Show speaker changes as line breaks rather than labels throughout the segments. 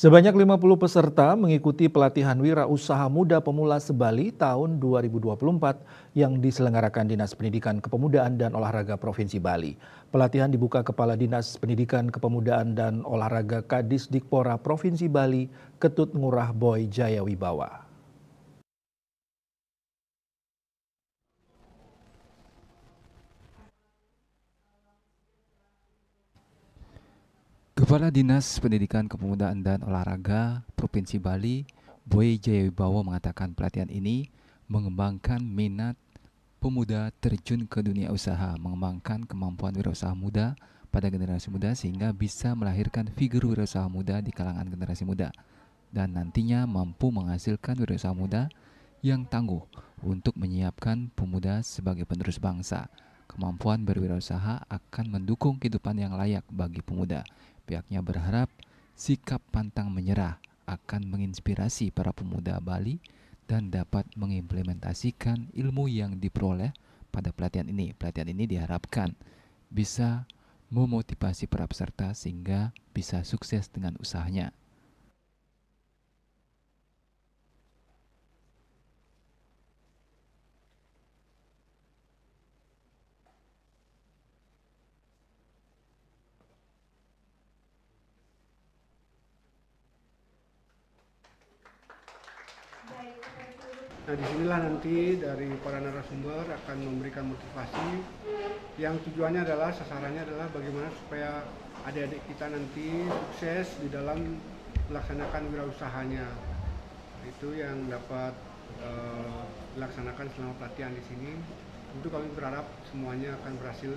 Sebanyak 50 peserta mengikuti pelatihan Wira Usaha Muda Pemula Sebali tahun 2024 yang diselenggarakan Dinas Pendidikan Kepemudaan dan Olahraga Provinsi Bali. Pelatihan dibuka Kepala Dinas Pendidikan Kepemudaan dan Olahraga Kadisdikpora Provinsi Bali, Ketut Ngurah Boy Jayawibawa.
Kepala Dinas Pendidikan Kepemudaan dan Olahraga Provinsi Bali, Boy Jayawibawa mengatakan pelatihan ini mengembangkan minat pemuda terjun ke dunia usaha, mengembangkan kemampuan wirausaha muda pada generasi muda sehingga bisa melahirkan figur wirausaha muda di kalangan generasi muda dan nantinya mampu menghasilkan wirausaha muda yang tangguh untuk menyiapkan pemuda sebagai penerus bangsa. Kemampuan berwirausaha akan mendukung kehidupan yang layak bagi pemuda. Pihaknya berharap sikap pantang menyerah akan menginspirasi para pemuda Bali dan dapat mengimplementasikan ilmu yang diperoleh pada pelatihan ini. Pelatihan ini diharapkan bisa memotivasi para peserta sehingga bisa sukses dengan usahanya.
Nah, disinilah nanti dari para narasumber akan memberikan motivasi yang tujuannya adalah, sasarannya adalah bagaimana supaya adik-adik kita nanti sukses di dalam melaksanakan wirausahanya. Itu yang dapat dilaksanakan selama pelatihan di sini. Tentu kami berharap semuanya akan berhasil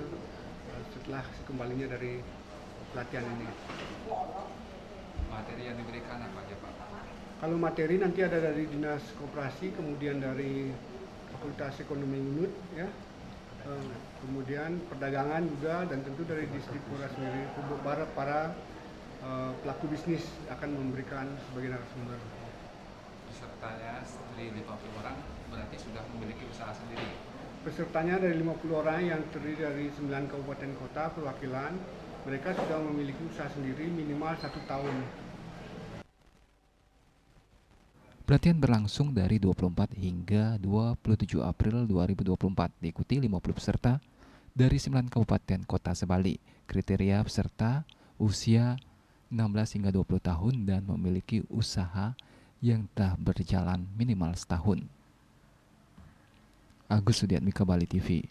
setelah kembalinya dari pelatihan ini.
Materi yang diberikan apa aja Pak?
Kalau materi nanti ada dari Dinas Koperasi, kemudian dari Fakultas Ekonomi UNUD, ya, kemudian perdagangan juga, dan tentu dari Disdikpora sendiri. Para pelaku bisnis akan memberikan sebagai narasumber.
Pesertanya dari 50 orang berarti sudah memiliki usaha sendiri.
Pesertanya dari 50 orang yang terdiri dari 9 kabupaten kota perwakilan, mereka sudah memiliki usaha sendiri minimal 1 tahun.
Pelatihan berlangsung dari 24 hingga 27 April 2024, diikuti 50 peserta dari 9 kabupaten kota sebali. Kriteria peserta usia 16 hingga 20 tahun dan memiliki usaha yang telah berjalan minimal setahun. Agus Sudiatmika, Bali TV.